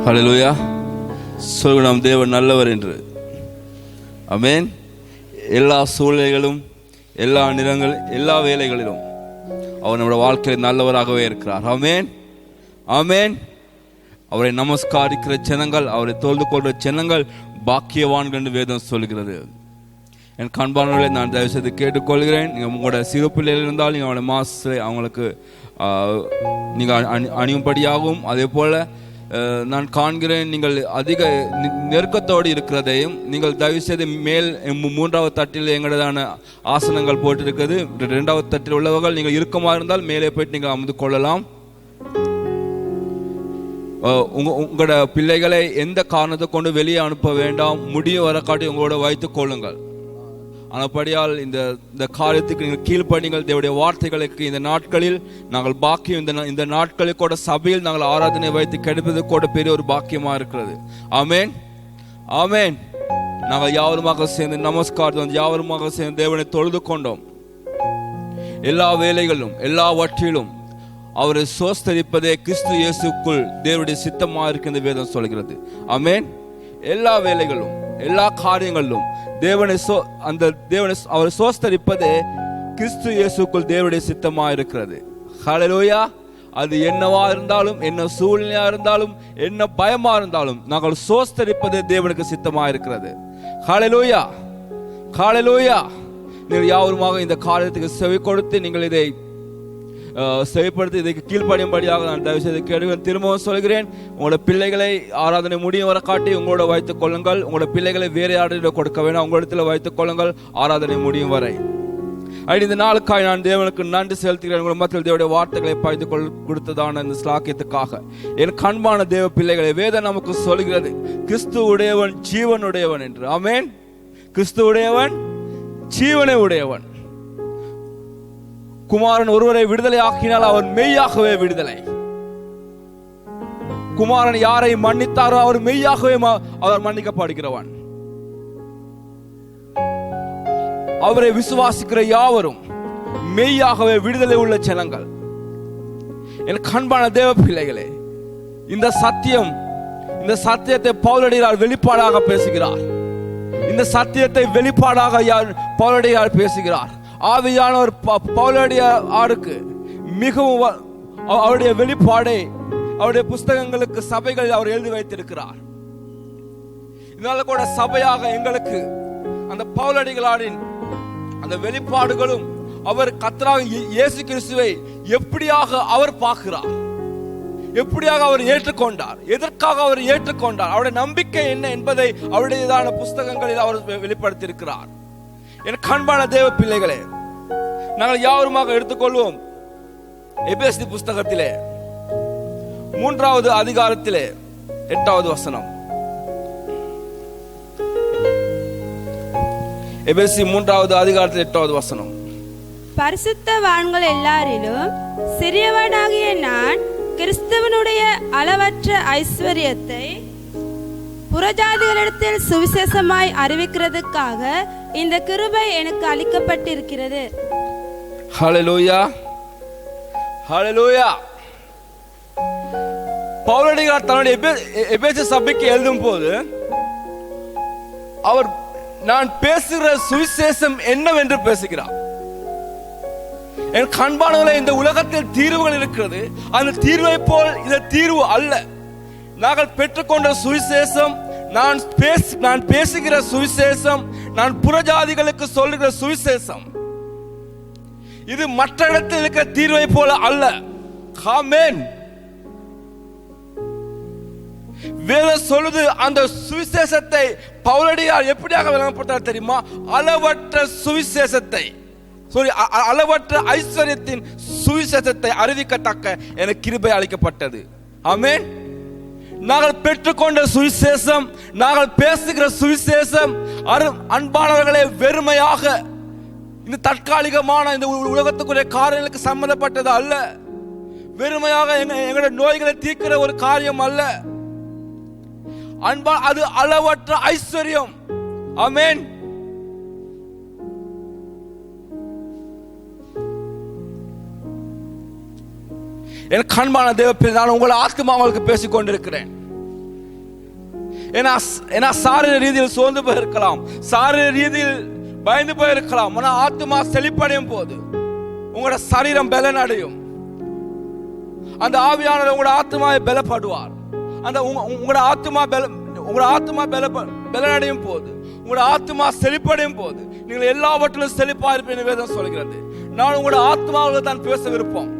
ஹல்லேலூயா. சொல்கிறோம் தேவன் நல்லவர் என்று. ஆமென். எல்லா சூழ்நிலைகளும், எல்லா நிறங்கள், எல்லா வேலைகளிலும் அவர் நம்முடைய வாழ்க்கையில் நல்லவராகவே இருக்கிறார். ஆமென், ஆமென். அவரை நமஸ்காரிக்கிற ஜனங்கள், அவரை தொழுது கொள்கிற ஜனங்கள் பாக்கியவான்கள் என்று வேதம் சொல்கிறது. என் கண்பானவர்களை நான் தயவு செய்து கேட்டுக்கொள்கிறேன். நீங்கள் உங்களோட சிறு பிள்ளைகள் இருந்தால் நீங்கள் அவங்களோட மாஸ்டரை அவங்களுக்கு நீங்கள் அணியும்படியாகவும், அதே போல் நான் காண்கிறேன் நீங்கள் அதிக நெருக்கத்தோடு இருக்கிறதையும், நீங்கள் தயவு செய்து மேல் 3வது தட்டில் எங்களதான ஆசனங்கள் போட்டிருக்கிறது. 2வது தட்டில் உள்ளவர்கள் நீங்கள் இறுக்கமாக இருந்தால் மேலே போயிட்டு நீங்கள் அமர்ந்து கொள்ளலாம். உங்களோட பிள்ளைகளை எந்த காரணத்தை கொண்டு வெளியே அனுப்ப வேண்டாம். முடிய வர காட்டி உங்களோட வைத்துக் கொள்ளுங்கள். ஆனபடியால் இந்த காரியத்துக்கு நீங்கள் கீழ்ப்படிங்கள். தேவனுடைய வார்த்தைகளுக்கு இந்த நாட்களில் நாங்கள் பாக்கியம், இந்த நாட்களில் கூட சபையில் நாங்கள் ஆராதனை வைத்து கிடைப்பது கூட பெரிய ஒரு பாக்கியமா இருக்கிறது. ஆமென், ஆமென். நாங்கள் யாவருமாக சேர்ந்து நமஸ்காரம் யாவருமாக சேர்ந்து தேவனை தொழுது கொண்டோம். எல்லா வேலைகளும் எல்லாவற்றிலும் அவரை சோஸ்தரிப்பதே கிறிஸ்து இயேசுக்குள் தேவனுடைய சித்தமாக இருக்கின்ற வேதம் சொல்கிறது. ஆமென். எல்லா வேலைகளும் எல்லா காரியங்களிலும் தேவனை அவரை சோஸ்தரிப்பதே கிறிஸ்து இயேசுக்குள் தேவனுடைய சித்தமாக இருக்கிறது. ஹல்லேலூயா. அது என்னவா இருந்தாலும், என்ன சூழ்நிலையா இருந்தாலும், என்ன பயமா இருந்தாலும் நாங்கள் சோஸ்தரிப்பதே தேவனுக்கு சித்தமாக இருக்கிறது. ஹல்லேலூயா, ஹல்லேலூயா. நீங்கள் யாவருமாக இந்த காரியத்துக்கு செவி கொடுத்து நீங்கள் இதை செவிப்படுத்தி இதை கீழ்ப்படியும்படியாக நான் தயவு செய்து கேட்கிறேன். திரும்பவும் சொல்கிறேன், உங்களோட பிள்ளைகளை ஆராதனை முடியும் வர காட்டி உங்களோட வைத்துக் கொள்ளுங்கள். உங்களோட பிள்ளைகளை வேறு யாரிடம் கொடுக்க வேண்டாம், உங்களிடத்தில் வைத்துக் கொள்ளுங்கள் ஆராதனை முடியும் வரை. இந்த நாளுக்காய் நான் தேவனுக்கு நன்றி செலுத்துகிறேன். உங்கள் மத்தியில் தேவனுடைய வார்த்தைகளை பகிர்ந்து கொடுத்ததான இந்த ஸ்லாக்கியத்துக்காக. என் கண்பான தேவ பிள்ளைகளை வேதம் நமக்கு சொல்கிறது, கிறிஸ்து உடையவன் ஜீவன் உடையவன் என்று. ஆமென். கிறிஸ்து உடையவன் ஜீவனை உடையவன். குமாரன் ஒருவரை விடுதலை ஆக்கினால் அவர் மெய்யாகவே விடுதலை. குமாரன் யாரை மன்னித்தாரோ அவர் மெய்யாகவே அவர் மன்னிக்கப்படுகிறவன். அவரை விசுவாசிக்கிற யாவரும் மெய்யாகவே விடுதலை உள்ள ஜனங்கள். என் கண்பான தேவ பிள்ளைகளே, இந்த சத்தியத்தை பவுலடியார் வெளிப்பாடாக பேசுகிறார். இந்த சத்தியத்தை வெளிப்பாடாக பவுலடியார் பேசுகிறார். ஆவியானவர் பவுலடியாருக்கு மிகவும் அவருடைய வெளிப்பாடை அவருடைய புஸ்தகங்களுக்கு சபைகளில் அவர் எழுதி வைத்திருக்கிறார். இதனால கூட சபையாக எங்களுக்கு அந்த பவுலடிகளாரின் அந்த வெளிப்பாடுகளும், அவர் கர்த்தராகிய இயேசு கிறிஸ்துவை எப்படியாக அவர் பார்க்கிறார், எப்படியாக அவர் ஏற்றுக்கொண்டார், எதற்காக அவர் ஏற்றுக்கொண்டார், அவருடைய நம்பிக்கை என்ன என்பதை அவருடையதான புஸ்தகங்களில் அவர் வெளிப்படுத்தியிருக்கிறார். என் கண்பான தேவ பிள்ளைகளே, நாங்கள் யாவருமாக எடுத்துக்கொள்வோம். எபேசு புஸ்தகத்திலே 3வது அதிகாரத்திலே 8வது வசனம். எபேசு 3வது அதிகாரத்தில் 8வது வசனம். பரிசுத்தவான்கள் எல்லாரிலும் சிறியவனாகிய நான் கிறிஸ்துவனுடைய அளவற்ற ஐஸ்வர்யத்தை புறஜாதிகளிடத்தில் சுவிசேஷமாய் அறிவிக்கிறதுக்காக இந்த கிருபை எனக்கு அளிக்கப்பட்டிருக்கிறது. ஹல்லேலூயா, ஹல்லேலூயா. பவுலடியார் தன்னுடைய எபேசு சபைக்கு எழுதும் போது அவர் நான் பேசுகிற சுவிசேஷம் என்னவென்று பேசுகிறார். என் கண்பானவர்களே, இந்த உலகத்தில் தீர்வுகள் இருக்கிறது. அந்த தீர்வை போல் இந்த தீர்வு அல்ல. நாங்கள் பெற்றுக்கொண்ட சுவிசேஷம், நான் பேசுகிற சுவிசேஷம், நான் புறஜாதிகளுக்கு சொல்லுகிற சுவிசேஷம், இது மற்ற இடத்தில் இருக்கிற தீர்வை போல அல்ல. ஆமென். வேதம் சொல்லுது, அந்த சுவிசேஷத்தை பவுலடியார் எப்படியாக விளங்கப்பட்டார் தெரியுமா? அளவற்ற சுவிசேஷத்தை, அளவற்ற ஐஸ்வர்யத்தின் சுவிசேஷத்தை அறிவிக்கத்தக்க எனக்கு கிருபை அளிக்கப்பட்டது. ஆமென். நாங்கள் பெற்றுக்கொண்ட சுவிசேஷம், நாங்கள் பேசுகிற சுவிசேஷம் அன்பானவர்களே வெறுமையாக இந்த தற்காலிகமான இந்த உலகத்துக்குரிய காரியங்களுக்கு சம்பந்தப்பட்டது அல்ல. வெறுமையாக எங்களுடைய நோய்களை தீர்க்கிற ஒரு காரியம் அல்ல. அன்பா, அது அளவற்ற ஐஸ்வர்யம். ஆமென். என் கண்பான தேவ பிள்ளை, நான் உங்கள் ஆத்மா உங்களுக்கு பேசிக் கொண்டிருக்கிறேன். ஏன்னா சாரீர ரீதியில் சோர்ந்து போயிருக்கலாம், சாரீர ரீதியில் பயந்து போயிருக்கலாம். ஆனா ஆத்மா செழிப்படையும் போது உங்களோட சரீரம் பலன் அடையும். அந்த ஆவியானவர் உங்களோட ஆத்மாவை பலப்படுவார். அந்த உங்களோட ஆத்மா பலன் அடையும் போது, உங்களோட ஆத்மா செழிப்படையும் போது நீங்கள் எல்லாவற்றிலும் செழிப்பா இருப்பீங்க வேதம் சொல்கிறது. நான் உங்களோட ஆத்மாவில் தான் பேச விருப்பம்.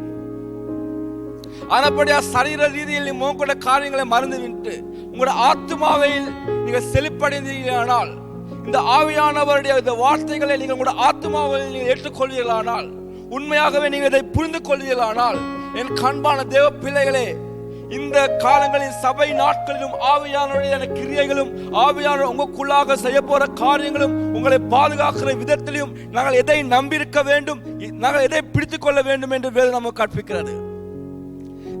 ஆனப்படியா சரீர ரீதியில் உங்களோட காரியங்களை மறந்து விட்டு உங்களோட ஆத்மாவை நீங்கள் செழிப்படைந்தீர்களானால், இந்த ஆவியானவருடைய இந்த வார்த்தைகளை நீங்கள் உங்களோட ஆத்மாவை நீங்கள் ஏற்றுக்கொள்வீர்களானால், உண்மையாகவே நீங்கள் இதை புரிந்து கொள்வீர்களானால், என் கண்பான தேவ பிள்ளைகளே, இந்த காலங்களில் சபை நாட்களிலும் ஆவியானவருடைய கிரியைகளும் ஆவியானவர் உங்களுக்குள்ளாக செய்ய போற காரியங்களும் உங்களை பாதுகாக்கிற விதத்திலும் நாங்கள் எதை நம்பியிருக்க வேண்டும், நாங்கள் எதை பிடித்துக் கொள்ள வேண்டும் என்று வேதம் நமக்கு கற்பிக்கிறது.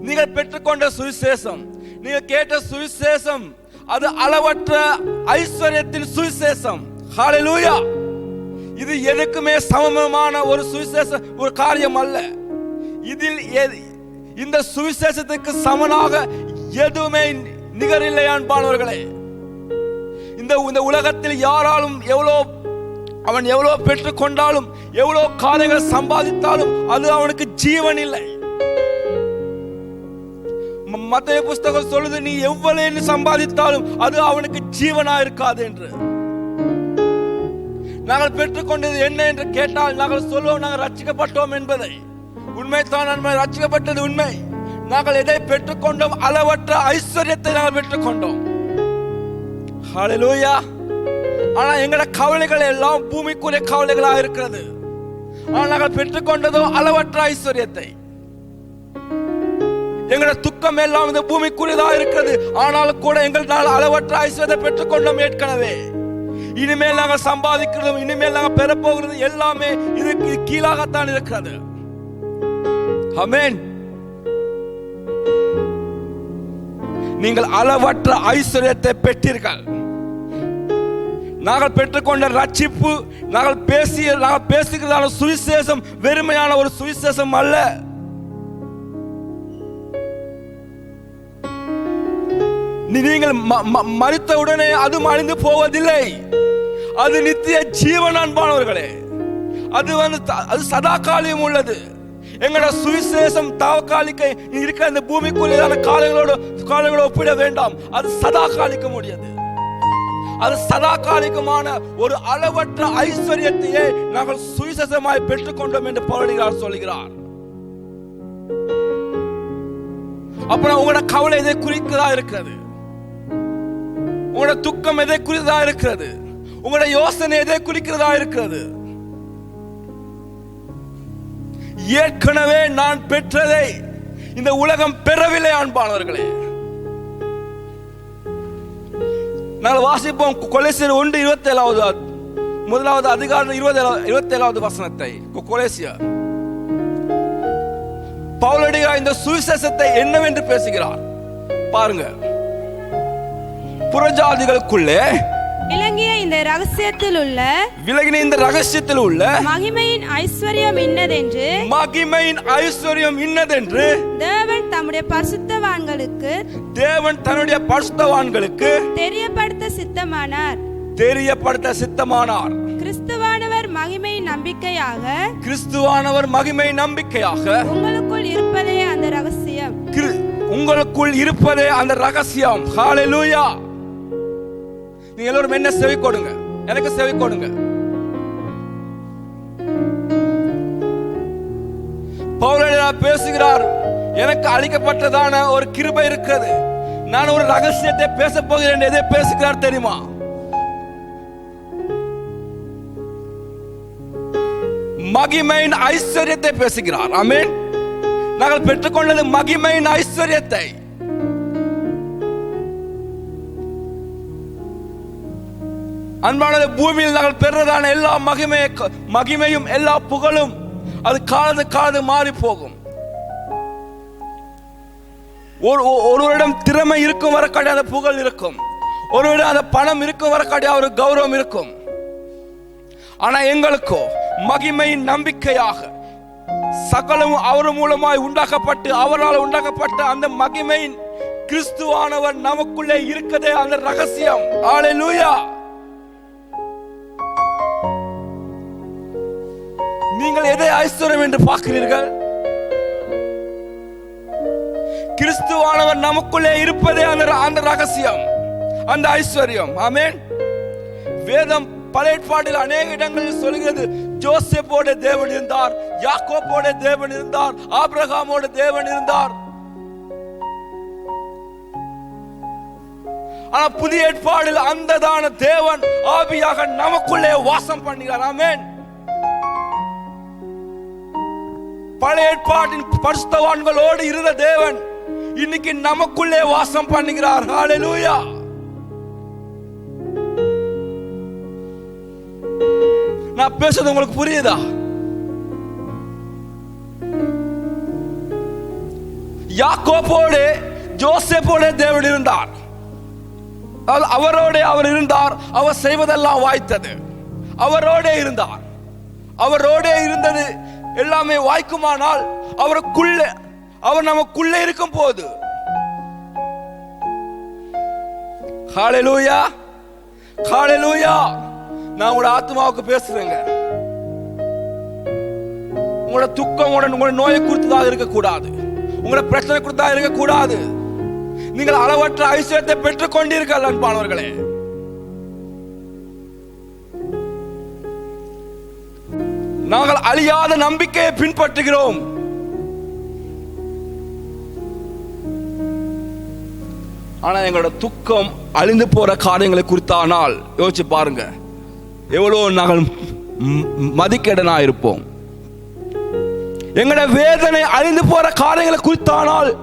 நீங்கள் பெற்றுக்கொண்ட சுவிசேஷம், நீங்கள் கேட்ட சுவிசேஷம், அது அளவற்ற ஐஸ்வர்யத்தின் சுவிசேஷம். ஹல்லேலூயா! இது எதுக்குமே சமமான ஒரு சுவிசேஷம், ஒரு காரியம் அல்ல. இதில் இந்த சுவிசேஷத்துக்கு சமனாக எதுவுமே நிகரில்லை அன்பானவர்களே. இந்த உலகத்தில் யாராலும் அவன் எவ்வளவு பெற்றுக் கொண்டாலும், எவ்வளவு காரியங்கள் சம்பாதித்தாலும் அது அவனுக்கு ஜீவன் இல்லை. மத்தேயு புஸ்தகம் சொல்லுது, நீ எவ்வளவு சம்பாதித்தாலும் அது அவனுக்கு ஜீவனா இருக்காது என்று. நாங்கள் பெற்றுக்கொண்டது என்ன என்று கேட்டால் நாங்கள் சொல்லுவோம், நாங்கள் ரட்சிக்கப்பட்டோம் என்பதை. உண்மைதான், நன்மை, ரட்சிக்கப்பட்டது உண்மை. நாங்கள் எதை பெற்றுக்கொண்டோம்? அளவற்ற ஐஸ்வர்யத்தை நாங்கள் பெற்றுக்கொண்டோம். ஹல்லேலூயா! ஆனா எங்களோட கவலைகள் எல்லாம் பூமிக்குரிய கவலைகளாக இருக்கிறது. ஆனால் நாங்கள் பெற்றுக்கொண்டதோ அளவற்ற ஐஸ்வர்யத்தை. எங்களோட துக்கம் எல்லாம் இந்த பூமிக்குரியதாக இருக்கிறது. ஆனாலும் கூட எங்களால் அளவற்ற ஐஸ்வர்யத்தை பெற்றுக்கொண்டோம் ஏற்கனவே. இனிமேல் நாங்கள் சம்பாதிக்கிறதும், இனிமேல் நாங்கள் பெறப்போகிறது எல்லாமே இதுக்கு கீழாகத்தான் இருக்கிறது. ஆமென். நீங்கள் அளவற்ற ஐஸ்வர்யத்தை பெற்றீர்கள். நாங்கள் பெற்றுக்கொண்ட ரட்சிப்பு, நாங்கள் பேசுகிறதான சுவிசேஷம் வெறுமையான ஒரு சுவிசேஷம் அல்ல. நீங்கள் மரித்த உடனே அது அழிந்து போவதில்லை. அது நித்திய ஜீவன் அன்பானவர்களே. அது சதா காலியம் உள்ளது. எங்களோட சுவிசேஷம் தாவகாலிக்க இருக்கிற இந்த பூமிக்குள்ளான காலங்களோடு ஒப்பிட வேண்டாம். அது சதா காலிக்க முடியாது. அது சதா காலிகமான ஒரு அளவற்ற ஐஸ்வர்யத்தையே நாங்கள் சுவிசேஷமாய் பெற்றுக்கொண்டோம் என்று பவுல் சொல்கிறார். அப்புறம் உங்களோட கவலை எதை குறிக்கிறதா இருக்கிறது? உங்களோட துக்கம் எதை குறிக்கிறதா இருக்கிறது? உங்களோட யோசனை எதை குறிக்கிறதா இருக்கிறது? ஏற்கனவே நான் பெற்றதை இந்த உலகம் பெறவில்லை அன்பானவர்களே. நாங்கள் வாசிப்போம் கொலேசியர் 1:27 முதலாவது அதிகாரம் 27வது வசனத்தை. கொலேசியர் பவுலுடைய இந்த சுவிசேஷத்தை என்னவென்று பேசுகிறார் பாருங்க. புறஜாதிகளுக்குள்ளே விளங்கிய இந்த ரகசியத்தில் உள்ள மகிமையின் ஐஸ்வர்யம் இன்னதென்று தேவன் தம்முடைய பரிசுத்தவான்களுக்கு தெரியப்படுத்த சித்தமானார். கிறிஸ்துவானவர் மகிமை நம்பிக்கையாக உங்களுக்குள் இருப்பதே அந்த ரகசியம். ஹல்லேலூயா! நீங்க எல்லாரும் என்ன செவி கொடுங்க, எனக்கு செவி கொடுங்க. பவுல் பேசுகிறார், எனக்கு அளிக்கப்பட்டதான ஒரு கிருபை இருக்கிறது. நான் ஒரு ரகசியத்தை பேச போகிறேன். எதை பேசுகிறார் தெரியுமா? மகிமையின் ஐஸ்வர்யத்தை பேசுகிறார். ஆமென். நாங்கள் பெற்றுக்கொண்டது மகிமையின் ஐஸ்வர்யத்தை. அன்பானது, பூமியில் நாங்கள் பெறுறதான எல்லா மகிமையும் எல்லா புகழும் அது காலது மாறி போகும். ஒருவரிடம் திறமை இருக்கும் வரக்காட்டி அந்த புகழ் இருக்கும். ஒருவரிடம் அந்த பணம் இருக்கும் வரக்காட்டி ஒரு கௌரவம் இருக்கும். ஆனா எங்களுக்கோ மகிமையின் நம்பிக்கையாக சகலமும் அவர் மூலமாய் உண்டாக்கப்பட்டு அவரால் உண்டாக்கப்பட்ட அந்த மகிமையின் கிறிஸ்துவானவர் நமக்குள்ளே இருக்கதே அந்த ரகசியம். ஹalleluya. நீங்கள் எதை ஐஸ்வர்யம் என்று பார்க்கிறீர்கள்? கிறிஸ்துவானவர் நமக்குள்ளே இருப்பதே அந்த ரகசியம், அந்த ஐஸ்வர்யம். ஆமென். வேதம் பழைய ஏற்பாட்டில் அநேக இடங்களில் சொல்கிறது, ஜோசேப்போட தேவன் இருந்தார், யாக்கோபோட தேவன் இருந்தார், ஆபிரகாமோட தேவன் இருந்தார். ஆனா புதிய ஏற்பாடில் அந்ததான தேவன் ஆவியாக நமக்குள்ளே வாசம் பண்ணுகிறார். ஆமென். பழைய ஏற்பாட்டின் பரிசுத்தவான்களோடு இருந்த தேவன் இன்னைக்கு நமக்குள்ளே வாசம் பண்ணுகிறார். ஹalleluya. நான் பேசுறது உங்களுக்கு புரியுதா? யாக்கோபோடு ஜோசேப்போட தேவன் இருந்தார். அவரோட அவர் இருந்தார். அவர் செய்வதெல்லாம் வாய்த்தது. அவரோட இருந்தார். அவரோட இருந்தது எல்லாமே வாய்க்குமானால் அவர் நமக்குள்ளே இருக்கும் போது, ஹalleluya, ஹalleluya. நான் உங்களோட ஆத்மாவுக்கு பேசுறேங்க. உங்களோட துக்கம் உங்களோட நோயை குறித்ததாக இருக்கக்கூடாது, உங்களோட பிரச்சனை குறித்ததாக இருக்கக்கூடாது. நீங்கள் அளவற்ற ஐஸ்வர்யத்தை பெற்றுக் கொண்டீர்கள் அன்பானவர்களே. நாங்கள் அழியாத நம்பிக்கையை பின்பற்றுகிறோம். ஆனா எங்களோட துக்கம் அழிந்து போற காரியங்களை குறித்தானால் யோசிச்சு பாருங்க, எவ்வளவு நாங்கள் மதிக்கேடனா இருப்போம். எங்களோட வேதனை அழிந்து போற காரியங்களை குறித்தானால்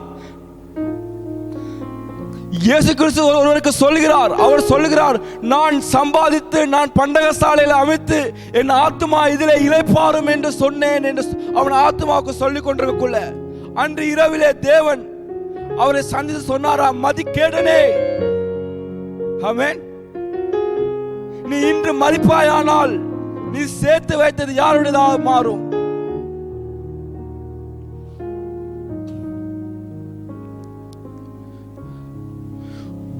இயேசு கிறிஸ்து ஒருவருக்கு சொல்கிறார், அவர் சொல்கிறார், நான் சம்பாதித்து நான் பண்டக சாலையில் அமைத்து என் ஆத்மா இதிலே இளைப்பாறும் என்று சொன்னேன் என்று அவன் ஆத்மாவுக்கு சொல்லிக் கொண்டிருக்கக்குள்ள அன்று இரவிலே தேவன் அவரை சந்தித்து சொன்னாரா, மதிக்கேடனே, ஆமென், நீ இன்று மதிப்பாயானால் நீ சேர்த்து வைத்தது யாருடையதாக மாறும்.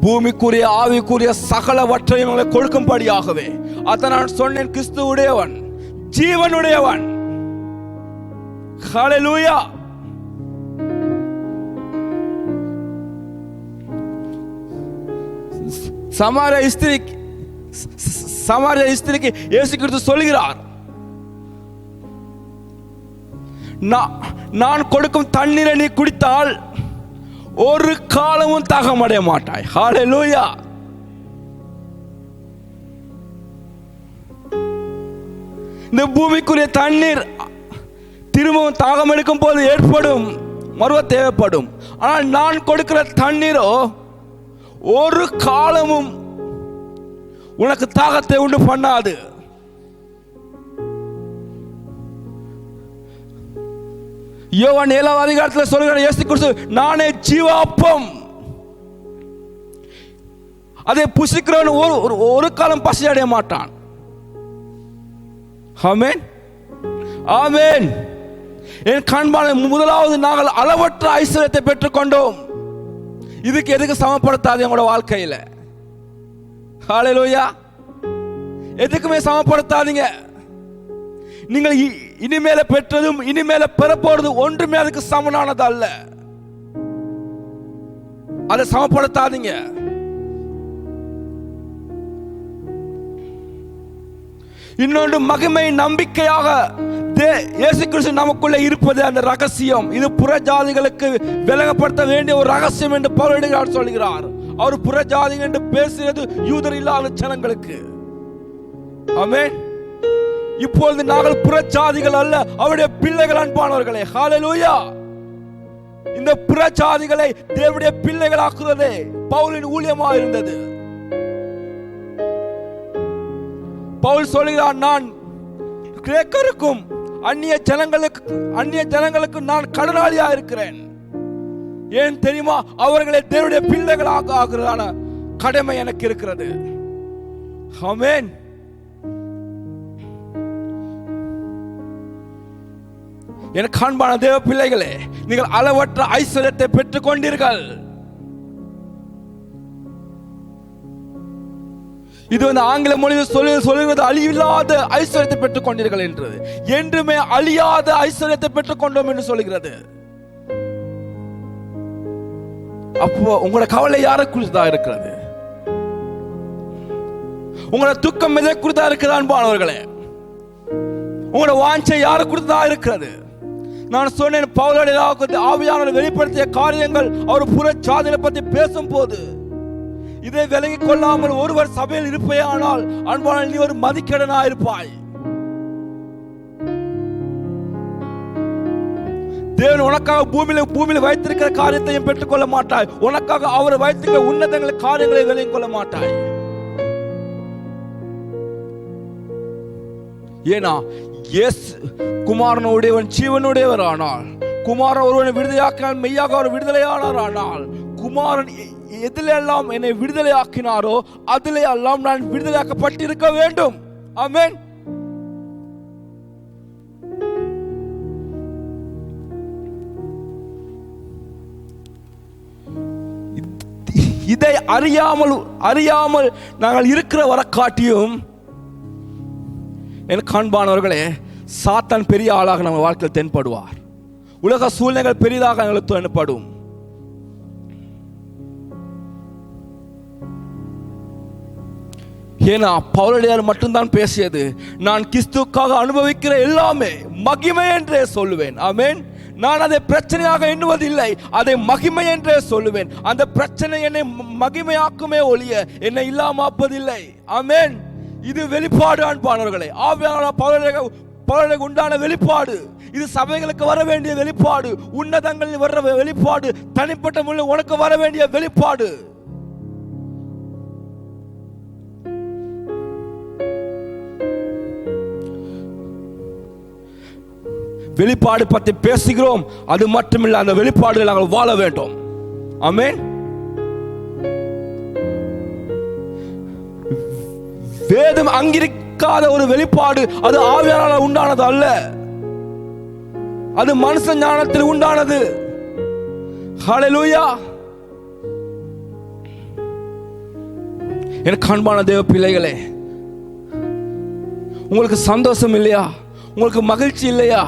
பூமிக்குரிய ஆவிக்குரிய சகலவற்றையும் உங்களை கொடுக்கும்படியாகவே அதை நான் சொன்னேன். கிறிஸ்துவுடையவன், ஜீவனுடையவன். ஹalleluya. சமாரிய ஸ்திரீக்கு இயேசு கிறிஸ்து சொல்கிறார், நான் கொடுக்கும் தண்ணீரை நீ குடித்தால் ஒரு காலமும் தாகமடைய மாட்டாய். ஹalleluya. இந்த பூமிக்குரிய தண்ணீர் திரும்பவும் தாகம் எடுக்கும் போது ஏற்படும் மறுவ தேவைப்படும். ஆனால் நான் கொடுக்கிற தண்ணீரோ ஒரு காலமும் உனக்கு தாகத்தை உண்டு பண்ணாது. யோவான் 7ஆம் அதிகாரத்தில் சொல்கிறார் இயேசு கிறிஸ்து, நானே ஜீவ அப்பம், அதை புசிக்கிறவன் ஒரு காலம் பசி அடைய மாட்டான். ஆமென், ஆமென். என் கண்பான முதலாவது நாங்கள் அளவற்ற ஐஸ்வர்யத்தை பெற்றுக் கொண்டோம். இதுக்கு எதுக்கு சமப்படுத்தாது உங்களோட வாழ்க்கையில? ஹalleluya. எதுக்குமே சமப்படுத்தாதீங்க. நீங்கள் இனிமேல பெற்றதும் இனிமேல பெறப்போறது ஒன்றுமே அதுக்கு சமனானது அல்ல. அதை சமப்படுத்தாதீங்க. இன்னொன்று, மகிமை நம்பிக்கையாக இயேசு கிறிஸ்து நமக்குள்ளே இருப்பது அந்த ரகசியம். இது புற ஜாதிகளுக்கு விலகப்படுத்த வேண்டிய ஒரு ரகசியம் என்று பவுல் சொல்கிறார். அவர் புற ஜாதிகள் என்று பேசுகிறது யூதர் இல்லாத ஜனங்களுக்கு. ஆமென். இப்பொழுது நாங்கள் புற ஜாதிகள் அல்ல, அவருடைய பிள்ளைகள் அன்பானவர்களே. ஹalleluya. இந்த புற ஜாதிகளை தேவனுடைய பிள்ளைகளாக்குவதே பவுலின் ஊழியமாக இருந்தது. பவுல் சொல்கிறார், நான் கிரேக்கருக்கும் அந்நிய ஜனங்களுக்கு நான் கடனாளியா இருக்கிறேன். ஏன் தெரியுமா? அவர்களை தேவனுடைய பிள்ளைகளாக ஆகிறதான கடமை எனக்கு இருக்கிறது. ஆமென். எனக்கு அன்பான தேவ பிள்ளைகளே, நீங்கள் அளவற்ற ஐஸ்வர்யத்தை பெற்றுக் கொண்டீர்கள். இது ஆங்கில மொழியில் சொல்லுகிறது அழிவில்லாத ஐஸ்வர்யத்தை பெற்றுக் கொண்டீர்கள் என்று. என்றுமே அழியாத ஐஸ்வர்யத்தை பெற்றுக் கொண்டோம் என்று சொல்கிறது. அப்போ உங்களோட கவலை யாரை குறித்தா இருக்கிறது? உங்களோட துக்கம் எதை குறித்தா இருக்கிறது அன்பானவர்களே? உங்களோட வாஞ்சை யாரை குறித்தா இருக்கிறது? நான் சொன்னேன், பவுலுடைய ஆவியானவர் வெளிப்படுத்திய காரியங்கள் அவர் புறச்சாதிகளை பற்றி பேசும் போது இதை விலகிக் கொள்ளாமல் ஒருவர் சபையில் இருப்பே ஆனால் அன்பான நீ ஒரு மதிக்கடனா இருப்பாய். தேவன் உனக்காக பூமியில வைத்திருக்கிற காரியத்தையும் பெற்றுக் கொள்ள மாட்டாய். உனக்காக அவர் வைத்திருக்கிற உன்னதங்களை காரியங்களை விலகிக் கொள்ள மாட்டாய். ஏனா இயேசு குமாரனுடையவன் ஜீவனுடையவர். ஆனால் குமாரன் ஒருவனை விடுதலையாக்கினால் மெய்யாக அவர் விடுதலையானார். ஆனால் குமாரன் எதிலெல்லாம் என்னை விடுதலையாக்கினாரோ அதிலே எல்லாம் நான் விடுதலையாக்கப்பட்டிருக்க வேண்டும். ஆமென். இதை அறியாமல் நாங்கள் இருக்கிற வர காட்டியும் என் காண்பானவர்களே, சாத்தான் பெரிய ஆளாக நம்ம வாழ்க்கையில் தென்படுவார். உலக சூழ்நிலைகள் பெரிதாக எங்களுக்கு தென்படும். ஏன்னா பவுலடியார் மட்டும்தான் பேசியது, நான் கிறிஸ்துவுக்காக அனுபவிக்கிற எல்லாமே மகிமை என்றே சொல்லுவேன். ஆமென். நான் அதை பிரச்சனையாக எண்ணுவதில்லை, அதை மகிமை என்றே சொல்லுவேன். அந்த பிரச்சனை என்னை மகிமையாக்குமே ஒழிய என்னை இல்லாமப்பதில்லை. ஆமென். இது வெளிப்பாடு அன்பானவர்களே. ஆவியானவர் பவுலுக்கு உண்டான வெளிப்பாடு. இது சபைகளுக்கு வர வேண்டிய வெளிப்பாடு, உன்னதங்களில் வர வெளிப்பாடு, தனிப்பட்ட முறையில் உனக்கு வர வேண்டிய வெளிப்பாடு. வெளிப்பாடு பற்றி பேசுகிறோம், அது மட்டுமில்லை, அந்த வெளிப்பாடுகள் நாங்கள் வாழ வேண்டும். ஆமென். வேதம் அங்கிருக்காத ஒரு வெளிப்பாடு அது ஆவியானவரால் உண்டானது அல்ல, அது மனுஷ ஞானத்தில் உண்டானது. ஹல்லேலூயா. எனக்கு அன்பான தேவ பிள்ளைகளே, உங்களுக்கு சந்தோஷம் இல்லையா? உங்களுக்கு மகிழ்ச்சி இல்லையா?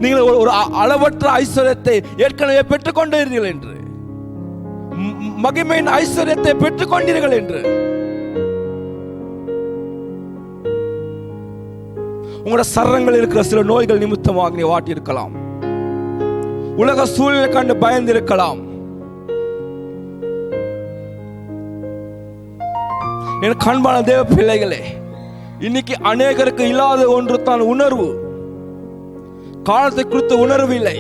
நீங்கள் ஒரு அளவற்ற ஐஸ்வர்யத்தை ஏற்கனவே பெற்றுக்கொண்டீர்கள் என்று, மகிமையின் ஐஸ்வர்யத்தை பெற்றுக்கொண்டீர்கள் என்று. உங்களோட சரங்கள் இருக்கிற சில நோய்கள் நிமித்தமாக நீ வாட்டி இருக்கலாம். உலக சூழ்நிலை கண்டு பயந்து இருக்கலாம். என் அன்பான தேவ பிள்ளைகளே, இன்னைக்கு அநேகருக்கு இல்லாத ஒன்று தான் உணர்வு. காலத்தை குறித்த உணர்வு இல்லை.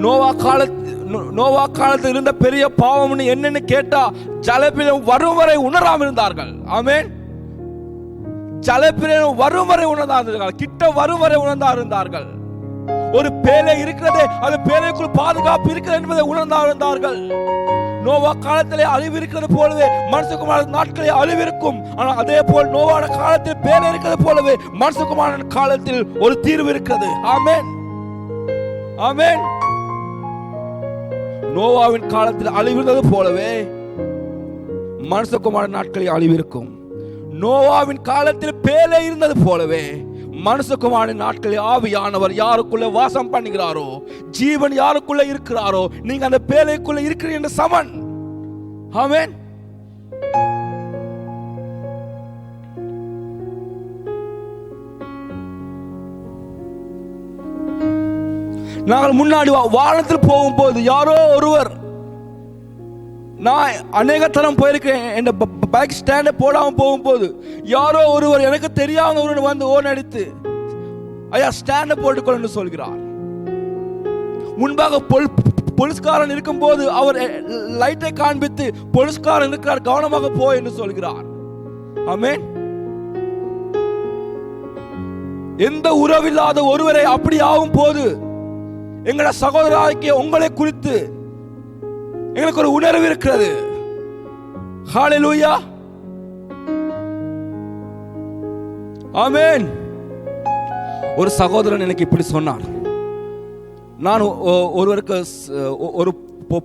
நோவா காலத்தில் இருந்த பெரிய பாவம் என்னன்னு கேட்டா ஜலப்பிரளயம் வரும் வரை உணராமல் இருந்தார்கள். ஆமென். ஜலப்பிரளயம் வரும் வரை உணர்ந்தார்கள், கிட்ட வரும் வரை உணர்ந்தார்கள். ஒரு பேழை இருக்கிறதே, அந்த பேழைக்குள் பாதுகாப்பு இருக்கிறது என்பதை உணர்ந்தார்கள். நோவா காலத்திலே அழிவு இருக்கிறது போலவே மனுஷகுமார நாட்களே அழிவு இருக்கும். ஆனால் அதே போல் நோவான காலத்தில் பேழை இருக்கிறது போலவே மனுஷகுமார காலத்தில் ஒரு தீர்வு இருக்கிறது. ஆமென். ஆமென். நோவாவின் காலத்தில் அழிவு இருந்தது போலவே மனுஷகுமார நாட்களில் அழிவு இருக்கும். நோவாவின் காலத்தில் பேழை இருந்தது போலவே மனுஷகுமாரின் நாட்களில் ஆவியானவர் யாருக்குள்ள வாசம் பண்ணுகிறாரோ, ஜீவன் யாருக்குள்ள இருக்கிறாரோ, நீங்க அந்த பேழைக்குள்ள இருக்கிறீங்க என்று சமன். ஆமென். நாங்கள் முன்னாடி வானத்தில் போகும்போது யாரோ ஒருவர், நான் அநேக தரம் போயிருக்கேன், என் பைக் ஸ்டாண்டை போடாமல் போகும்போது யாரோ ஒருவர் எனக்கு தெரியாத ஒருவர் வந்து ஓன் அடித்து ஐயா ஸ்டாண்டை போட்டுக்கொள்ள சொல்கிறார். முன்பாக போலீஸ்காரன் இருக்கும் போது அவர் லைட்டை காண்பித்து போலீஸ்காரன் இருக்கிறார் கவனமாக போ என்று சொல்கிறார். ஆமென். எந்த உறவில்லாத ஒருவரை அப்படி ஆகும் போது எங்களோட சகோதராகிய உங்களை குறித்து எங்களுக்கு ஒரு உணர்வு இருக்கிறது. ஹல்லேலூயா. ஆமென். ஒரு சகோதரன் எனக்கு இப்படி சொன்னார். நான் ஒருவருக்கு ஒரு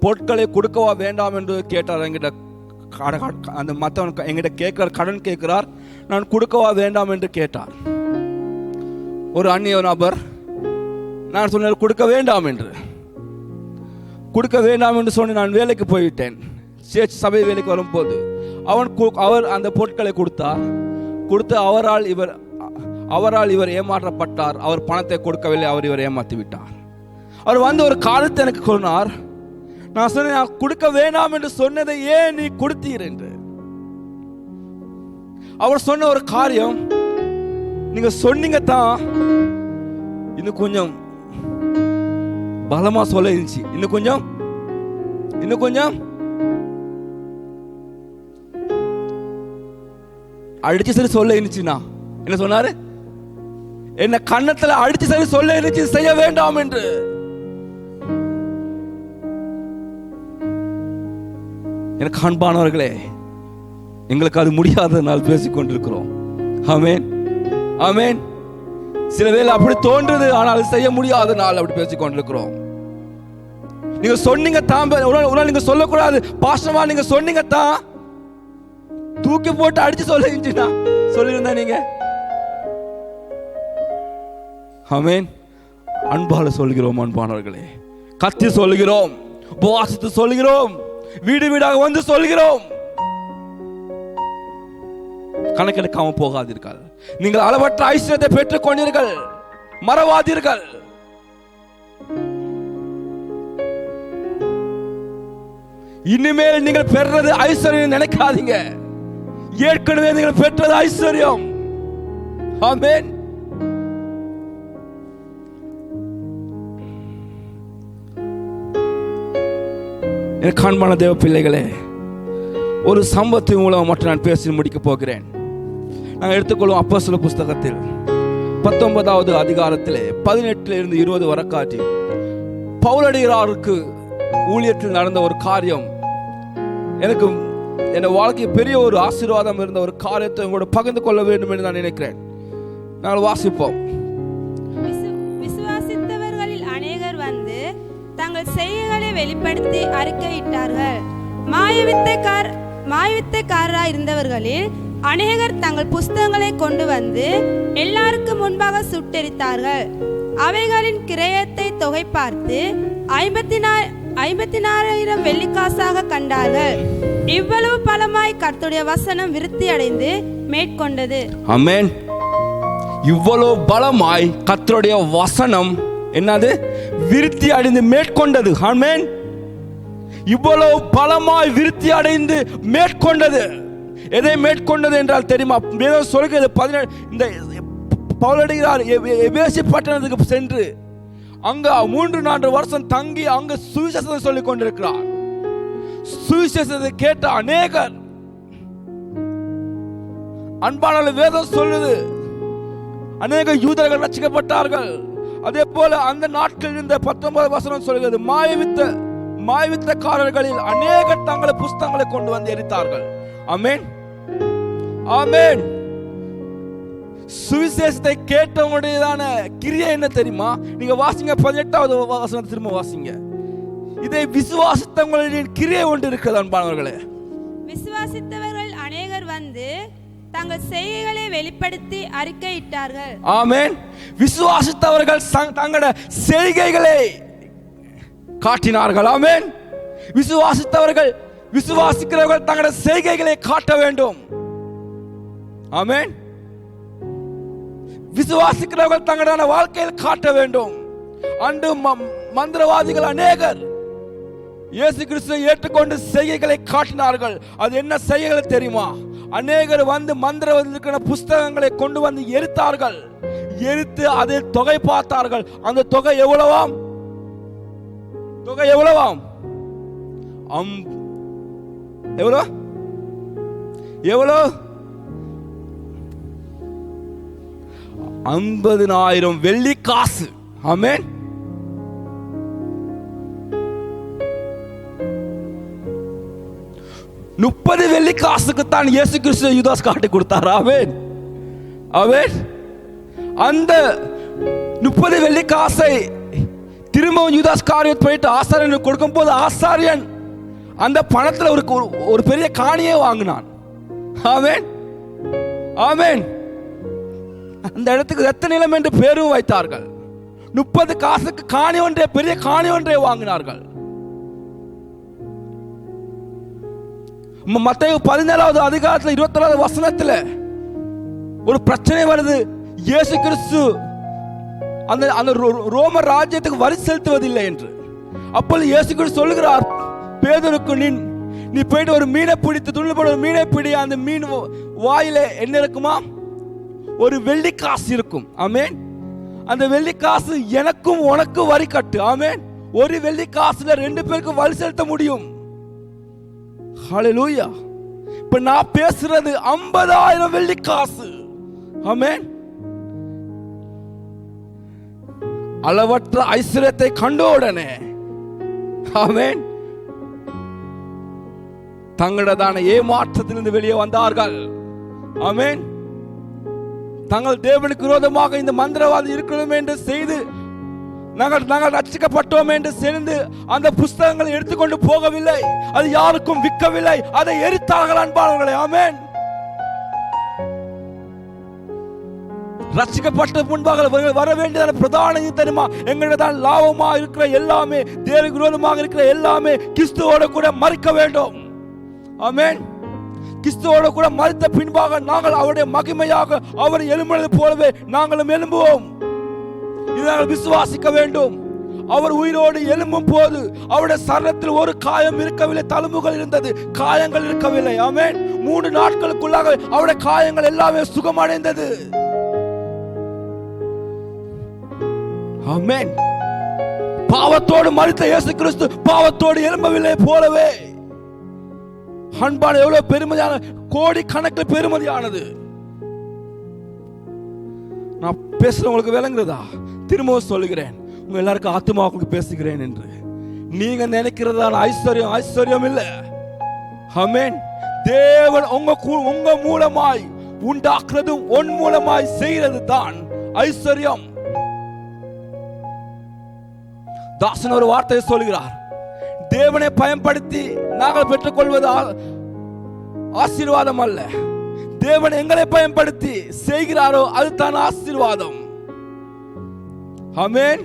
பொருட்களை கொடுக்கவா வேண்டாம் என்று கேட்டார் என்கிட்ட அந்த மற்றவன் எங்கிட்ட கேட்கிறார், கடன் கேட்கிறார், நான் கொடுக்கவா வேண்டாம் என்று கேட்டார். ஒரு அந்நிய நபர், நான் சொன்னேன் கொடுக்க வேண்டாம் என்று. கொடுக்க வேண்டாம் என்று சொன்ன நான் வேலைக்கு போய்விட்டேன். சேர்ச் சபை வேலைக்கு வரும்போது அவர் அந்த பொருட்களை கொடுத்து அவரால் இவர் ஏமாற்றப்பட்டார். அவர் பணத்தை கொடுக்கவில்லை, அவர் இவர் ஏமாற்றி விட்டார். அவர் வந்து ஒரு காலத்தை எனக்கு சொன்னார். நான் சொன்னேன், நான் கொடுக்க வேண்டாம் என்று சொன்னதை ஏன் நீ கொடுத்தீர் என்று. அவர் சொன்ன ஒரு காரியம், நீங்க சொன்னீங்க தான், இன்னும் கொஞ்சம் பலமா சொல்ல இருந்துச்சு, இன்னும் கொஞ்சம் அடிச்சு சரி சொல்ல இருந்துச்சுன்னா என்ன சொன்னாரு, என்ன கண்ணத்துல அடிச்சு சரி சொல்ல இருந்துச்சு, செய்ய வேண்டாம் என்று. எனக்கு அன்பானவர்களே, எங்களுக்கு அது முடியாதனால் பேசிக் கொண்டிருக்கிறோம். ஆமென், ஆமென். சில வேளை அப்படி தோன்றுது, ஆனால் செய்ய முடியாதனால் அப்படி பேசிக் கொண்டிருக்கிறோம். நீங்க சொன்னீங்க தான், நீங்க சொல்லக்கூடாது பாஸ்டர்மா, நீங்க சொன்னீங்க தான், தூக்கி போட்டு அடிச்சு சொல்லிருந்தா நீங்க. ஆமென். அன்பால சொல்கிறோம் அன்பானவர்களே, கத்தி சொல்கிறோம், உபவாசித்து சொல்கிறோம், வீடு வீடாக வந்து சொல்கிறோம். கணக்கெடுக்காம போகாதீர்கள். நீங்கள் அளவற்ற ஐஸ்வர்யத்தை பெற்றுக் கொண்டீர்கள், மறவாதீர்கள். இனிமேல் நீங்கள் பெற்றது ஐஸ்வர்யம் நினைக்காதீங்க, ஏற்கனவே நீங்கள் பெற்றது ஐஸ்வர்யம். ஆமென். எனக்கு அன்பான தேவ பிள்ளைகளே, ஒரு சம்பவத்தின் மூலம் மட்டும் நான் பேசி முடிக்க போகிறேன். நாங்கள் எடுத்துக்கொள்வோம் அப்போஸ்தலர் புஸ்தகத்தில் 19வது அதிகாரத்திலே 18 இருந்து 20 வரைக்காட்டி பவுலடிகளாருக்கு ஊழியத்தில் நடந்த ஒரு காரியம் எனக்கு என் வாழ்க்கையில் பெரிய ஒரு ஆசீர்வாதம் இருந்த ஒரு காரியத்தை உங்களோட பகிர்ந்து கொள்ள வேண்டும் என்று நான் நினைக்கிறேன். நாங்கள் வாசிப்போம். விசுவாசித்தவர்களில் அநேகர் வந்து தங்கள் செய்கைகளை வெளிப்படுத்தி அறிக்கையிட்டார்கள். மாயவித்தைக்காரராய் இருந்தவர்களில் அநேகர் தங்கள் புஸ்தகங்களை கொண்டு வந்து எல்லாருக்கும் முன்பாக சுட்டெரித்தார்கள். அவைகளின் கிரயத்தை தொகை பார்த்து 54,000 வெள்ளிக்காசாக கண்டார்கள். இவ்வளவு பலமாய் கர்த்தருடைய வசனம் விருத்தி அடைந்து மேற்கொண்டது. ஆமென். இவ்வளவு பலமாய் கர்த்தருடைய வசனம் என்னது, விருத்தி அடைந்து மேற்கொண்டது. ஆமென். இவ்வளவு பலமாய் விருத்தி அடைந்து மேற்கொண்டது. எதை மேற்கொண்டது என்றால் தெரியுமா? வேதம் சொல்கிறது 17 இந்த பவுலடிகளார் எபேசு பட்டணத்துக்கு சென்று அங்க 3-4 வருஷம் தங்கி அங்க சுவிசேஷத்தை சொல்லிக் கொண்டிருக்கிறார். சுவிசேஷத்தை கேட்ட அநேகர், அன்பான வேதம் சொல்லுது, அநேக யூதர்கள் ரட்சிக்கப்பட்டார்கள். அதே போல அந்த நாட்களில் இருந்த 19 வசனம் சொல்கிறது, மாயவித்தக்காரர்களில் அநேகர் தங்கள் புஸ்தகங்களை கொண்டு வந்து எரித்தார்கள். ஆமென், ஆமென். சுவிசேஷத்தை கேட்டவங்களுடையதான கிரியை என்ன தெரியுமா? நீங்க வாசிங்க 18வது வசனத்தை திரும்ப வாசிங்க. இதை விசுவாசித்தவங்களின் கிரியை ஒன்று இருக்கிறது அன்பானவர்களே. விசுவாசித்தவர்கள் அநேகர் வந்து தங்கள் செய்கைகளை வெளிப்படுத்தி அறிக்கையிட்டார்கள். ஆமென். விசுவாசித்தவர்கள் தங்களுடைய செய்கைகளை காட்டினார்கள். ஆமென். விசுவாசிக்கிறவர்கள் தங்களுடைய செய்கைகளை காட்ட வேண்டும். ஆமென். விசுவாசிக்கிறவர்கள் தங்களுடைய வாழ்க்கையில் காட்ட வேண்டும். அன்று மந்திரவாதிகள் அநேகர் இயேசு கிறிஸ்துவை ஏற்றுக்கொண்டு செய்கைகளை காட்டினார்கள். அது என்ன செய்கைகள் தெரியுமா? அநேகர் வந்து மந்திரவாதிகளுக்கான புஸ்தகங்களை கொண்டு வந்து எரித்தார்கள். எரித்து அதில் தொகை பார்த்தார்கள். அந்த தொகை எவ்வளவாம்? எவ்வளோ? 50,000 வெள்ளி காசு. ஆமென். முப்பது வெள்ளி காசுக்கு தான் இயேசு கிறிஸ்து யூதாஸ் காட்டி கொடுத்தார். ஆமென், ஆமென். அந்த 30 வெள்ளி காசை திரும்பவும் யூதாஸ் காரியத்தை போயிட்டு ஆசாரியனுக்கு கொடுக்கும் போது ஆசாரியன் அந்த பணத்துல ஒரு பெரிய காணியே வாங்கினான். ஆமென் ஆமென். அந்த இடத்துக்கு ரத்த நிலம் என்று பேரும் வைத்தார்கள். 30 காசுக்கு காணி ஒன்றே, பெரிய காணி ஒன்றே வாங்கினார்கள். மத்தேயு 17வது அதிகாரத்தில் 24வது வசனத்தில் ஒரு பிரச்சனை வருது. இயேசு கிறிஸ்து அந்த ரோம ராஜ்யத்துக்கு வரி செலுத்துவதில்லை என்று. அப்பொழுது இயேசு கிறிஸ்து சொல்லுகிறார் பேதுருக்கு, நீ போயிட்டு ஒரு மீனை பிடித்து, துணில் போட ஒரு மீனை பிடி. அந்த மீன் வாயில என்ன இருக்குமா? ஒரு வெள்ளி காசு இருக்கும். ஆமென். அந்த வெள்ளி காசு எனக்கும் உனக்கும் வரி கட்டு. ஆமென். ஒரு வெள்ளி காசுல 2 பேருக்கு வரி செலுத்த முடியும். ஹல்லேலூயா. இப்ப நான் பேசுறது 50,000 வெள்ளி காசு. ஆமென். அளவற்ற ஐஸ்வர்யத்தை கண்ட உடனே ஆமென் தங்களதான ஏமாற்றத்திலிருந்து வெளியே வந்தார்கள். ஆமென். தங்கள் தேவனுக்கு விரோதமாக இந்த மந்திரவாதி இருக்கணும் என்று செய்து நாங்கள் ரட்சிக்கப்பட்டோம் என்று சேர்ந்து அந்த புஸ்தகங்களை எடுத்துக்கொண்டு போகவில்லை. அது யாருக்கும் விற்கவில்லை. அதை எரித்தார்கள் அன்பானவர்களே. ஆமென். ரட்சிக்கப்பட்ட முன்பாக வர வேண்டியதான பிரதான தெரியுமா? எங்களிடம் லாபமா இருக்கிற எல்லாமே, தேவனுக்கு விரோதமாக இருக்கிற எல்லாமே கிறிஸ்துவோட கூட மறிக்க வேண்டும். ஆமென். கிறிஸ்துவோட கூட மறித்த பின்பாக நாங்கள் அவருடைய மகிமையாக அவர் எழும்பினது போலவே நாங்களும் எழும்புவோம். இதை நாங்கள் விசுவாசிக்க வேண்டும். அவர் உயிரோடு எழும்பும் போது அவருடைய சரீரத்தில் ஒரு காயம் இருக்கவில்லை, தழும்புகள் இருந்தது, காயங்கள் இருக்கவில்லை. ஆமென். 3 நாட்களுக்குள்ளாக அவருடைய காயங்கள் எல்லாமே சுகமடைந்தது. ஆமென். பாவத்தோடு மரித்த இயேசு கிறிஸ்து பாவத்தோடு எழும்பவில்லை போலவே. அன்பான எவ்வளவு பெருமதியான, கோடி கணக்கில் பெருமதியானது. நான் பேசுறவங்களுக்கு விளங்குறதா? திரும்பவும் சொல்லுகிறேன், உங்க எல்லாருக்கும் ஆத்மாவுக்கு பேசுகிறேன் என்று. நீங்க நினைக்கிறதான ஐஸ்வர்யம் ஐஸ்வர்யம் இல்ல. ஆமென். தேவன் உங்க மூலமாய் உண்டாக்குறதும் உன் மூலமாய் செய்யறது தான் ஐஸ்வர்யம். தாசன் ஒரு வார்த்தையை சொல்கிறார், தேவனை பயன்படுத்தி நாங்கள் பெற்றுக்கொள்வது ஆசீர்வாதம் அல்ல, தேவன் எங்களை பயன்படுத்தி செய்கிறாரோ அதுதான் ஆசீர்வாதம். ஆமென்.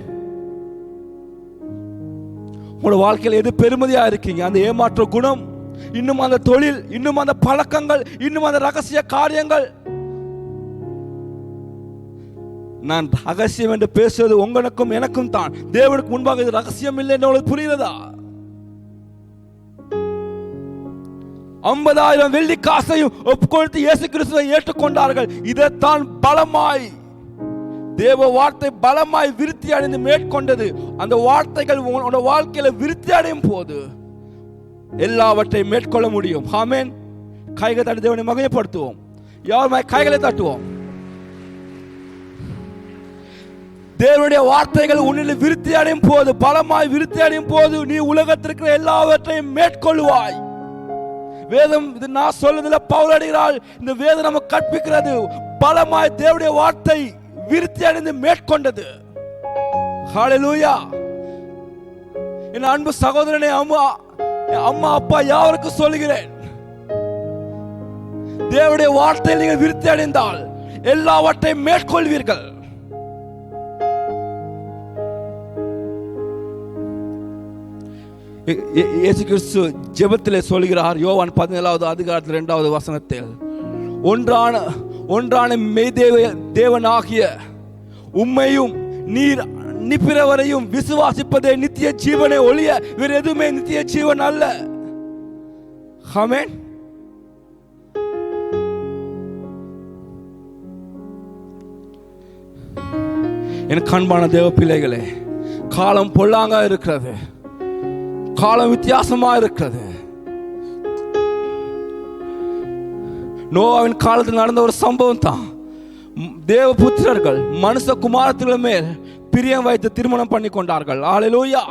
உங்களோட வாழ்க்கையில் எது பெருமதியா இருக்கீங்க? அந்த ஏமாற்ற குணம், இன்னும் அந்த தொழில், இன்னும் அந்த பழக்கங்கள், இன்னும் அந்த ரகசிய காரியங்கள். நான் ரகசியம் என்று பேசுவது உங்களுக்கும் எனக்கும் தான். தேவனுக்கு முன்பாக இது ரகசியம் இல்லை என்று புரியுதா? 50,000 வெள்ளி காசையும் ஒப்புக்கொடுத்து இயேசு கிறிஸ்துவை ஏற்றுக்கொண்டார்கள். இதைத்தான் பலமாய் தேவ வார்த்தை பலமாய் விருத்தி அடைந்து மேற்கொண்டது. அந்த வார்த்தைகள் உங்களோட வாழ்க்கையில விருத்தி அடையும் போது எல்லாவற்றையும் மேற்கொள்ள முடியும். ஆமென். கைகளை தட்டி தேவனை மகிமைப்படுத்துவோம். யாருமாய் கைகளை தட்டுவோம். தேவனுடைய வார்த்தைகள் உன்னில் விருத்தி அடையும் போது, பலமாய் விருத்தி அடையும் போது நீ உலகத்திற்கு எல்லாவற்றையும் மேற்கொள்வாய். வேதம் இது நான் சொல்றதுல பவுல் அடிகிறாள். இந்த வேதம் நமக்கு கற்பிக்கிறது பலமாய் தேவனுடைய வார்த்தை விருத்தி அடைந்து மேற்கொண்டது. ஹல்லேலூயா. என் அன்பு சகோதரனே, அம்மா அப்பா யாருக்கும் சொல்லுகிறேன், தேவனுடைய வார்த்தையில் நீங்கள் விருத்தி அடைந்தால் எல்லாவற்றையும் மேற்கொள்வீர்கள். இயேசு கிறிஸ்து ஜெபத்திலே சொல்கிறார், யோவான் 17வது அதிகாரத்தில் 2வது வசனத்தில், ஒன்றான தேவனாகிய உம்மையும் நீர் நிப்பிரவரையும் விசுவாசிப்பதே நித்திய ஜீவனை ஒழிய வேறு எதுவுமே நித்திய ஜீவன் அல்ல. ஆமென். என் அன்பான தேவ பிள்ளைகளே, காலம் பொல்லாங்கா இருக்கிறது, காலம் வித்தியாசமா இருக்கிறது. நோவாவின் காலத்தில் நடந்த ஒரு சம்பவம் தான். தேவ புத்திரர்கள் மனுஷ குமாரத்தின் மேல் பிரியம் வைத்து திருமணம் பண்ணி கொண்டார்கள். ஹல்லேலூயா.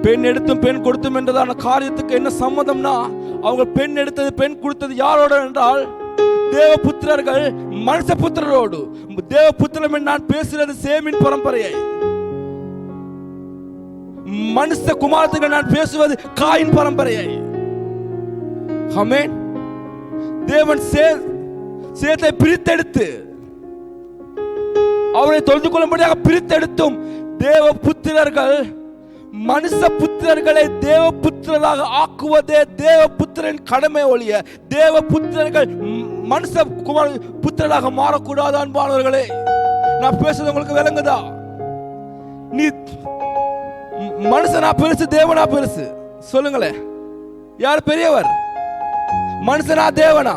பெண் எடுத்தும் பெண் கொடுத்தும் என்றதான காரியத்துக்கு என்ன சம்மதம்னா, அவங்க பெண் எடுத்தது பெண் கொடுத்தது யாரோட என்றால் தேவ புத்திரர்கள் மனுஷ புத்திரரோடு. தேவ புத்திரம் நான் பேசுறது சேமின் பரம்பரையை. மனுஷ குமாரத்துக்கு நான் பேசுவது காயின் பரம்பரையை. ஆமென். தேவன் சேத்தை பிரித்தெடுத்து அவரை தொழுது கொள்ளும்படியாக பிரித்தெடுத்தும் தேவ புத்திரர்கள் மனுஷ புத்திரர்களை தேவ புத்திரராக ஆக்குவதே தேவ புத்திரன் கடமை ஒழிய தேவ புத்திரர்கள் மனுஷ புத்திரராக மாறக்கூடாது. அன்பானவர்களே, நான் பேசுறது உங்களுக்கு விளங்குதா? நீ மனுஷனா பெருசு தேவனா பெருசு? சொல்லுங்களேன், யார் பெரியவர், மனுஷனா தேவனா?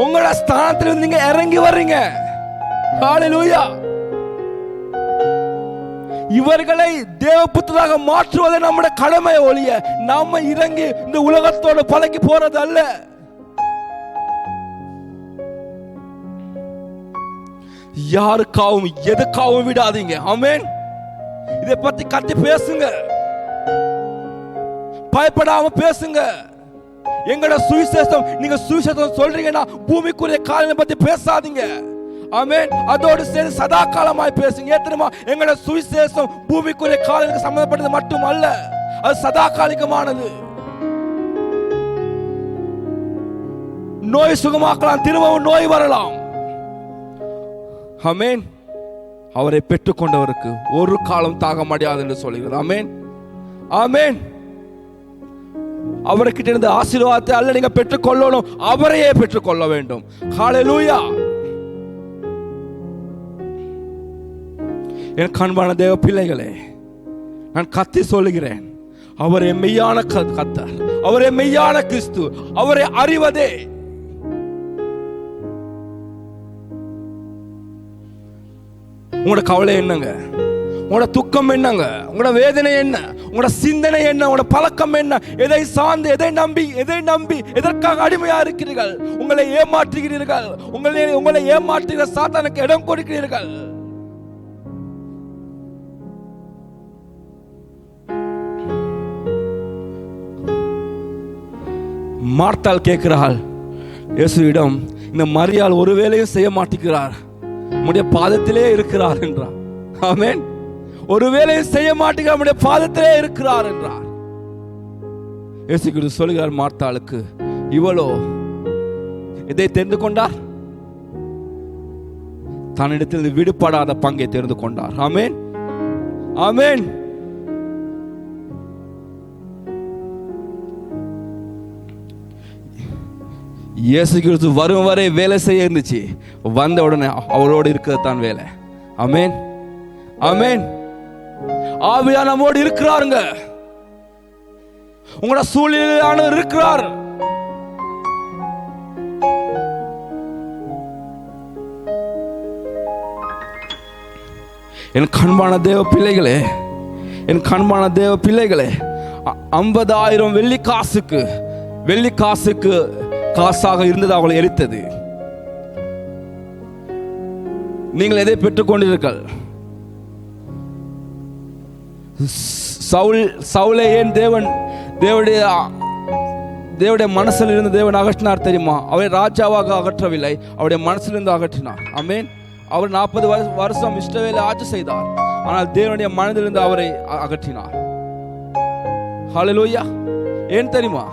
உங்களோட ஸ்தானத்தில் நீங்க இறங்கி வர்றீங்க. ஹல்லேலூயா. இவர்களை தேவபுத்திரராக மாற்றுவதை நம்முடைய கடமை ஒழிய நாம இறங்கி இந்த உலகத்தோட பழகி போறது அல்ல. யாருக்காகவும் எதுக்காகவும் விடாதீங்க. ஆமென். இதை பத்தி கத்தி பேசுங்க, பயப்படாம பேசுங்க. எங்கட சுவிசேஷம், நீங்க சுவிசேஷம் சொல்றீங்கன்னா பூமிக்குரிய காரியங்களை பத்தி பேசாதீங்க. ஆமென். அதோடு சேர்ந்து சதா காலமாய் பேசுங்க. ஏத்தனமா எங்கட சுவிசேஷம் பூமிக்குரிய காரியங்களுக்கு சம்பந்தப்பட்டது மட்டும் அல்ல, அது சதா காலிகமானது. நோய் சுகமாக்கலாம், திரும்பவும் நோய் வரலாம். ஆமென். அவரை பெற்றுக்கொண்டவருக்கு ஒரு காலம் தாக முடியாது என்று சொல்கிறது. ஆமென். ஆமென். அவர்கிட்ட இருந்து ஆசீர்வாதத்தை அல்ல நீங்க பெற்றுக்கொள்ளணும், அவரையே பெற்றுக்கொள்ள வேண்டும். ஹல்லேலூயா. என் கண்பான தேவ பிள்ளைகளே, நான் கத்தி சொல்லுகிறேன், அவரே மெய்யான கர்த்தர், அவரே மெய்யான கிறிஸ்து. அவரை அறிவதே உங்களோட கவலை என்னங்க, உங்களோட துக்கம் என்னங்க, உங்களோட வேதனை என்ன, உங்களோட சிந்தனை என்ன, உங்களோட பழக்கம் என்ன, எதை சார்ந்து எதை நம்பி எதற்காக அடிமையா இருக்கிறீர்கள்? உங்களை ஏமாற்றுகிறீர்கள், உங்களை ஏமாற்றுகிற சாத்தானுக்கு இடம் கொடுக்கிறீர்கள். மார்த்தாள் கேட்கிறாள் இயேசுவிடம், இந்த மரியாள் ஒரு வேலையும் செய்ய மாட்டேங்கிறார், உம்முடைய பாதத்திலே இருக்கிறார் என்றார். ஆமென். ஒரு வேலையும் செய்ய மாட்டேங்கிறார், உம்முடைய பாதத்திலே இருக்கிறார் என்றார். இயேசு கிறிஸ்து சொல்கிறார் மார்த்தாளுக்கு, இவளோ இதை தெரிந்து கொண்டார், தன்னிடத்தில் விடுபடாத பங்கை தெரிந்து கொண்டார். ஆமென். ஆமென். இயேசு கிறிஸ்து வரும் வரை வேலை செய்ய இருந்துச்சு, வந்த உடனே அவரோடு இருக்கிறது தான் வேலை. ஆமென். ஆமென். ஆவியானவர் நம்மோடு இருக்கிறாருங்க, உங்களோட சூழ்நிலையானவர் இருக்கிறார். என் கண்பான தேவ பிள்ளைகளே, என் கண்பான தேவ பிள்ளைகளே, 50,000 வெள்ளி காசுக்கு காசாக இருந்தது அவளை எரித்தது. நீங்கள் எதை பெற்றுக் கொண்டீர்கள்? சவுலை ஏன் தேவனுடைய மனசில் இருந்து தேவன் அகற்றினார் தெரியுமா? அவரை ராஜாவாக அகற்றவில்லை, அவருடைய மனசிலிருந்து அகற்றினார். ஆமென். அவர் 40 வருஷம் இஸ்ரவேலை ஆட்சி செய்தார், ஆனால் தேவனுடைய மனதிலிருந்து அவரை அகற்றினார். ஹல்லேலூயா. ஏன் தெரியுமா?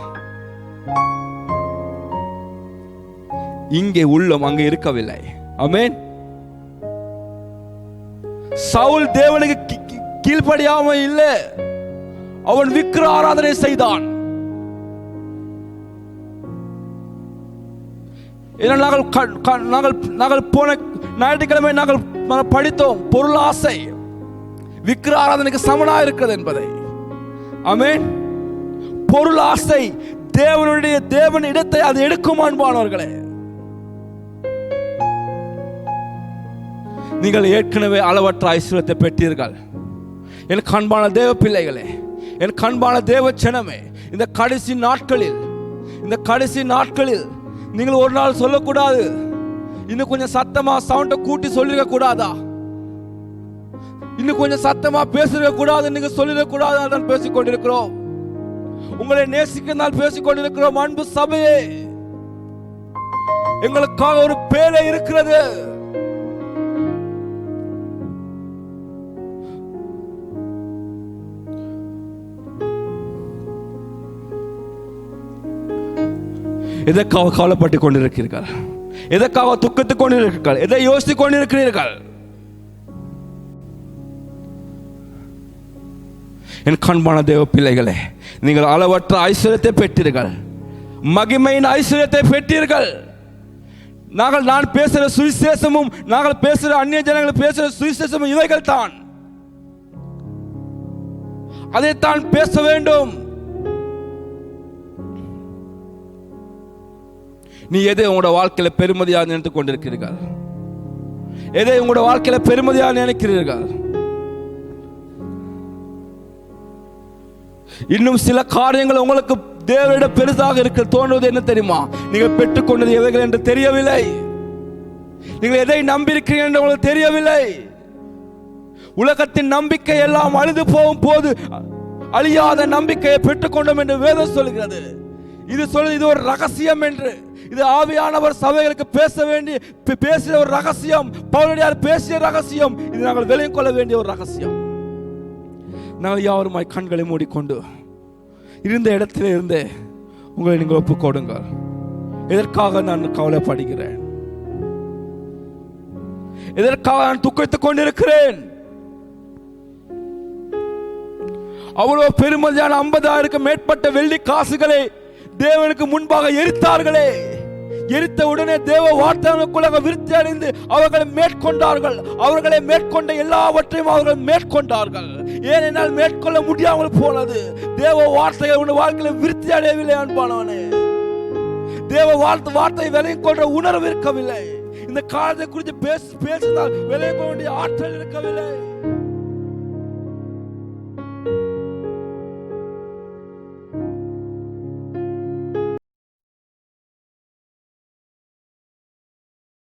இங்கே உள்ளம் அங்கே இருக்கவில்லை. ஆமென். சவுல் தேவனுக்கு கீழ்ப்படியாம இல்லை, அவன் விக்கிர ஆராதனை செய்தான். நாங்கள் போன ஞாயிற்றுக்கிழமை நாங்கள் படித்தோம், பொருள் ஆசை விக்கிர ஆராதனைக்கு சமனா இருக்கிறது என்பதை. ஆமென். பொருள் ஆசை தேவன் இடத்தை அது எடுக்கும். அன்பானவர்களே, நீங்கள் ஏற்கனவே அளவற்ற ஐஸ்வர்யத்தை பெற்றீர்கள். என் கண்பான தேவ பிள்ளைகளே, என் கண்பான தேவ ஜனமே, இந்த கடைசி நாட்களில் நீங்கள் ஒரு நாள் சொல்லக்கூடாது, இன்னும் கொஞ்சம் சத்தமா சவுண்ட கூட்டி சொல்லிருக்க கூடாதா, இன்னும் கொஞ்சம் சத்தமா பேசிருக்க கூடாது, நீங்க சொல்லிருக்க கூடாது. அதான் பேசிக் கொண்டிருக்கிறோம், உங்களை நேசிக்கிறதால் பேசிக் கொண்டிருக்கிறோம். அன்பு சபையே, எங்களுக்காக ஒரு பேழை இருக்கிறது. எதற்காக கவலைப்பட்டு கொண்டிருக்கிறீர்கள்? எதற்காக துக்கத்துக் கொண்டிருக்கிறீர்கள்? எதை யோசித்துக் கொண்டிருக்கிறீர்கள்? என் கண்பான தேவ பிள்ளைகளே, நீங்கள் அளவற்ற ஐஸ்வர்யத்தை பெற்றீர்கள், மகிமையின் ஐஸ்வர்யத்தை பெற்றீர்கள். நான் பேசுகிற சுவிசேஷமும், நாங்கள் பேசுகிற அந்நிய ஜனங்கள் பேசுகிற சுவிசேஷமும் இவைகள் தான். அதைத்தான் பேச வேண்டும். நீ எதை உங்களோட வாழ்க்கையில பெருமதியாக நினைத்துக் கொண்டிருக்கிறீர்கள்? எதை உங்களோட வாழ்க்கையில பெருமதியாக நினைக்கிறீர்கள்? இன்னும் சில காரியங்கள் உங்களுக்கு தேவனிட பெருசாக இருக்க தோன்றுவது என்ன தெரியுமா? நீங்கள் பெற்றுக்கொண்டது எவைகள் என்று தெரியவில்லை. நீங்கள் எதை நம்பியிருக்கிறீர்கள் என்று உங்களுக்கு தெரியவில்லை. உலகத்தின் நம்பிக்கை எல்லாம் அழிந்து போகும் போது அழியாத நம்பிக்கையை பெற்றுக்கொண்டோம் என்று வேதம் சொல்கிறது. இது சொல்லுது, இது ஒரு ரகசியம் என்று. இது ஆவியானவர் சபைகளுக்கு பேசிய ஒரு ரகசியம். பவுலடியார் பேசிய ரகசியம். இது நாங்கள் விளங்கிக் கொள்ள வேண்டிய ஒரு ரகசியம். நாங்கள் யாருமாய் கண்களை மூடிக்கொண்டு இருந்த இடத்திலே இருந்தே உங்களை நீங்கள் ஒப்புக் கொடுங்கள். எதற்காக நான் கவலைப்படுகிறேன்? எதற்காக நான் துக்கித்துக் கொண்டிருக்கிறேன்? அவ்வளவு பெருமதியான 50,000 மேற்பட்ட வெள்ளி காசுகளை தேவனுக்கு முன்பாக எரித்தார்களே. எரித்த உடனே தேவ வார்த்தைகளுக்குள்ளாக விருத்தி அடைந்து அவர்களை மேற்கொண்டார்கள். அவர்களை மேற்கொண்ட எல்லாவற்றையும் அவர்கள் மேற்கொண்டார்கள். ஏனென்றால் மேற்கொள்ள முடியாமல் போனது. தேவ வார்த்தைகள் உன் வாழ்க்கையில விருத்தி அடையவில்லை அன்பானவனே. தேவ வார்த்தை விலையும் கொண்ட உணர்வு இருக்கவில்லை. இந்த காலத்தை குறித்து பேசினால் விலையும் கொண்ட ஆற்றல் இருக்கவில்லை.